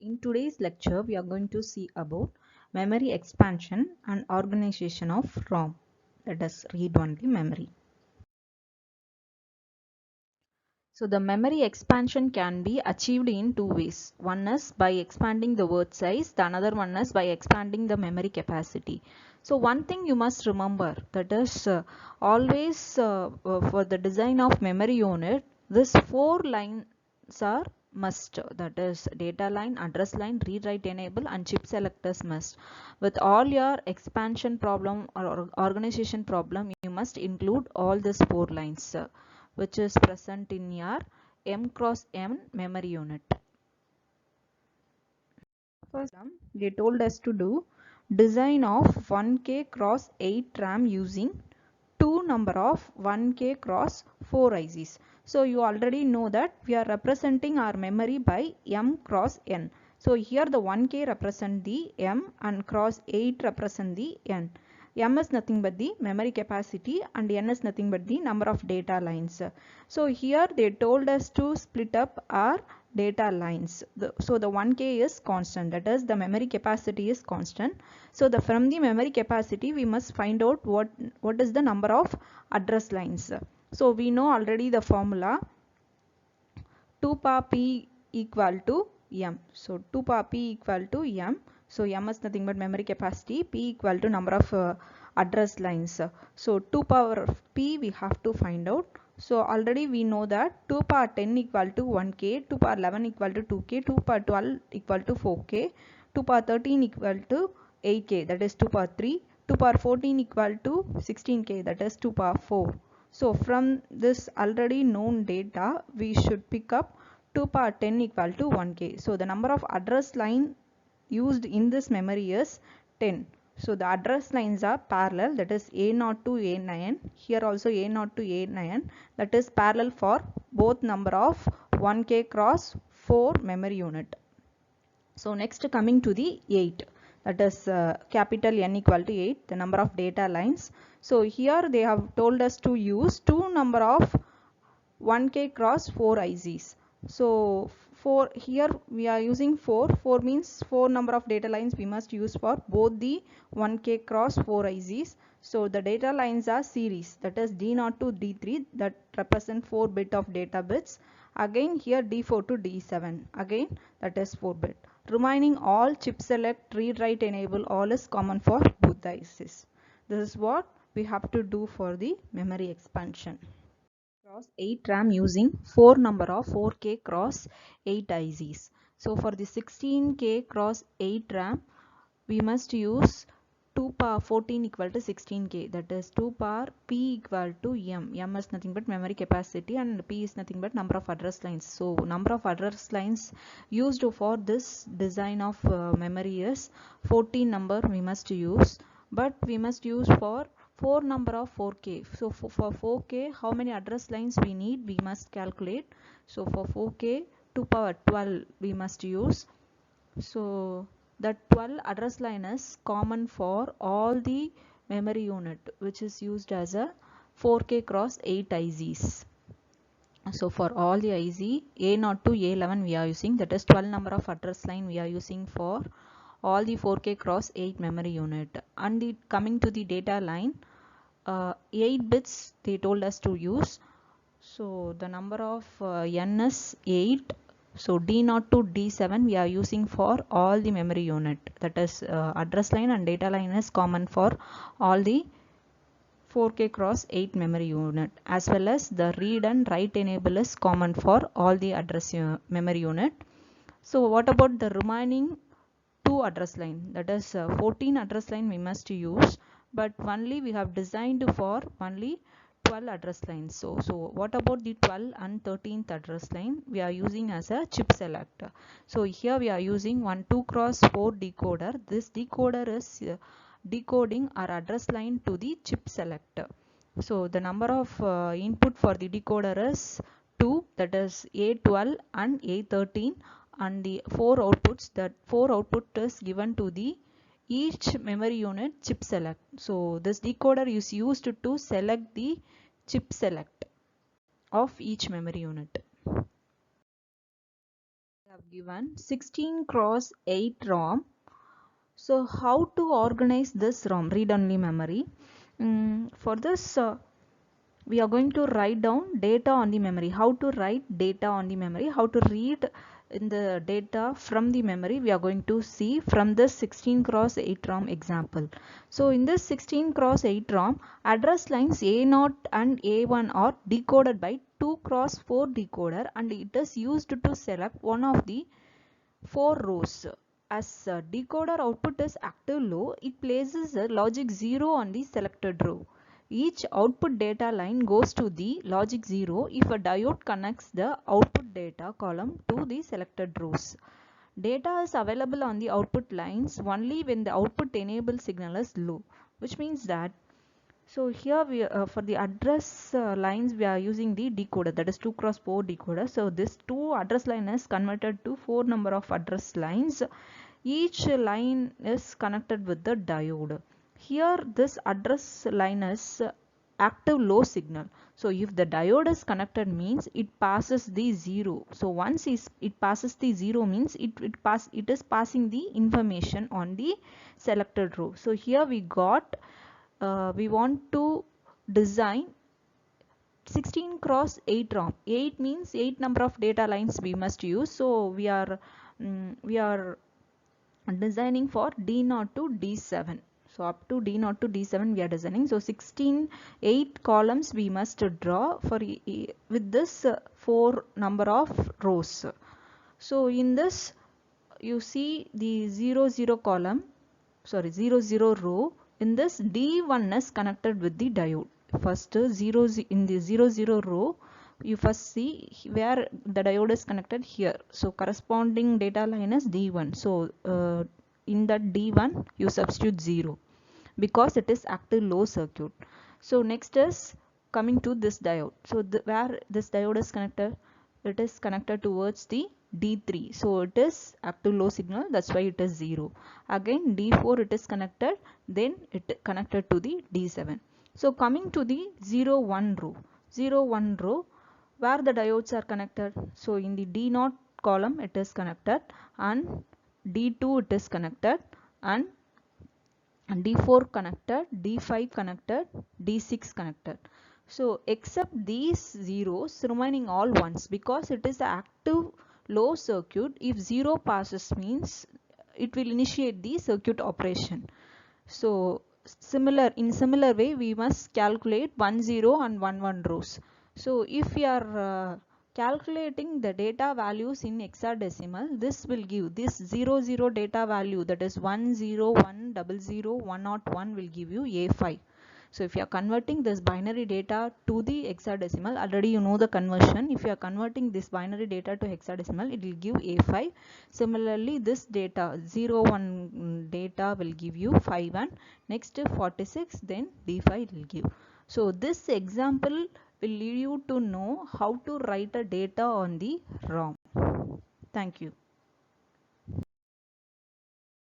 In today's lecture, we are going to see about memory expansion and organization of ROM, that is read-only memory. So the memory expansion can be achieved in two ways. One is by expanding the word size, the another one is by expanding the memory capacity. So one thing you must remember, that is always for the design of memory unit, these four lines are must, that is data line, address line, read write enable and chip selectors must. With all your expansion problem or organization problem, you must include all these four lines which is present in your M cross M memory unit. First, they told us to do design of 1K cross 8 RAM using two number of 1K cross 4 ICs. So you already know that we are representing our memory by M cross N. So here the 1K represent the M and cross 8 represent the N. M is nothing but the memory capacity and N is nothing but the number of data lines. So here they told us to split up our data lines. So the 1K is constant, that is the memory capacity is constant. So from the memory capacity we must find out what is the number of address lines. So we know already the formula 2 power p equal to m. So 2 power p equal to m. So m is nothing but memory capacity, p equal to number of address lines. So 2 power of p we have to find out. So already we know that 2 power 10 equal to 1k, 2 power 11 equal to 2k, 2 power 12 equal to 4k, 2 power 13 equal to 8k, that is 2 power 3, 2 power 14 equal to 16k, that is 2 power 4. So from this already known data, we should pick up 2 power 10 equal to 1k. So the number of address line used in this memory is 10. So the address lines are parallel, that is A0 to A9. Here also A0 to A9, that is parallel for both number of 1k cross 4 memory unit. So next coming to the 8, that is capital N equal to 8, the number of data lines. So here they have told us to use two number of 1k cross 4 ICs. So for here we are using 4 means 4 number of data lines we must use for both the 1k cross 4 ICs. So the data lines are series, that is D0 to D3, that represent 4 bit of data bits. Again here D4 to D7, again that is 4 bit. Remaining all chip select, read write enable, all is common for both the ICs. This is what we have to do for the memory expansion. Cross 8 RAM using 4 number of 4K cross 8 ICs. So for the 16K cross 8 RAM, we must use 2 power 14 equal to 16K, that is 2 power P equal to M. M is nothing but memory capacity and P is nothing but number of address lines. So number of address lines used for this design of memory is 14 number we must use, but we must use for 4 number of 4K. So for 4K, how many address lines we need, we must calculate. So for 4K, 2 power 12 we must use. So that 12 address line is common for all the memory unit which is used as a 4K cross 8 ICs. So for all the IC A0 to A11 we are using, that is 12 number of address line we are using for all the 4K cross 8 memory unit. And coming to the data line, 8 bits they told us to use. So the number of N is 8. So D0 to D7 we are using for all the memory unit, that is address line and data line is common for all the 4K cross 8 memory unit, as well as the read and write enable is common for all the address memory unit. So what about the remaining 2 address line, that is 14 address line we must use, but only we have designed for only 12 address lines. So what about the 12 and 13th address line we are using as a chip select. So here we are using 1 2 cross 4 decoder. This decoder is decoding our address line to the chip select. So the number of input for the decoder is 2, that is A12 and A13, and the 4 outputs, that 4 output is given to the each memory unit chip select. So this decoder is used to select the chip select of each memory unit. have given 16 cross 8 ROM. So how to organize this ROM, read-only memory? For this, we are going to write down data on the memory. How to write data on the memory, how to read in the data from the memory, we are going to see from this 16 cross 8 ROM example. So in this 16 cross 8 ROM, address lines A0 and A1 are decoded by 2 cross 4 decoder, and it is used to select one of the 4 rows. As decoder output is active low, it places a logic 0 on the selected row. Each output data line goes to the logic 0 if a diode connects the output data column to the selected rows. Data is available on the output lines only when the output enable signal is low, which means that here we for the address lines we are using the decoder, that is 2 cross 4 decoder. So this 2 address line is converted to 4 number of address lines. Each line is connected with the diode. Here this address line is active low signal. So if the diode is connected means it passes the 0. So once it passes the 0 means it is passing the information on the selected row. So here we got we want to design 16 cross 8 ROM. 8 means 8 number of data lines we must use. So we are designing for D0 to D7. So up to D0 to D7 we are designing. So 16 8 columns we must draw for with this 4 number of rows. So in this you see the 0 0 column, sorry 0 0 row. In this D1 is connected with the diode. First in the 0 0 row you first see where the diode is connected here. So corresponding data line is D1. So in that D1 you substitute 0 because it is active low circuit. So next is coming to this diode. So where this diode is connected, it is connected towards the D3. So it is active low signal, that's why it is 0. Again D4 it is connected, then it connected to the D7. So coming to the 0 1 row. 0 1 row where the diodes are connected. So in the D0 column it is connected, and D2 it is connected, and D4 connected, D5 connected, D6 connected. So except these zeros, remaining all ones, because it is active low circuit. If 0 passes means it will initiate the circuit operation. So in similar way we must calculate 1 0 and 1 1 rows. So if we are calculating the data values in hexadecimal, this will give this 0 0 data value, that is 1 0 1 0 0 101 will give you A5. So if you are converting this binary data to the hexadecimal, already you know the conversion. If you are converting this binary data to hexadecimal, it will give A5. Similarly, this data 0 1 data will give you 5 1. Next 46, then D5 will give. So this example will lead you to know how to write a data on the ROM. Thank you.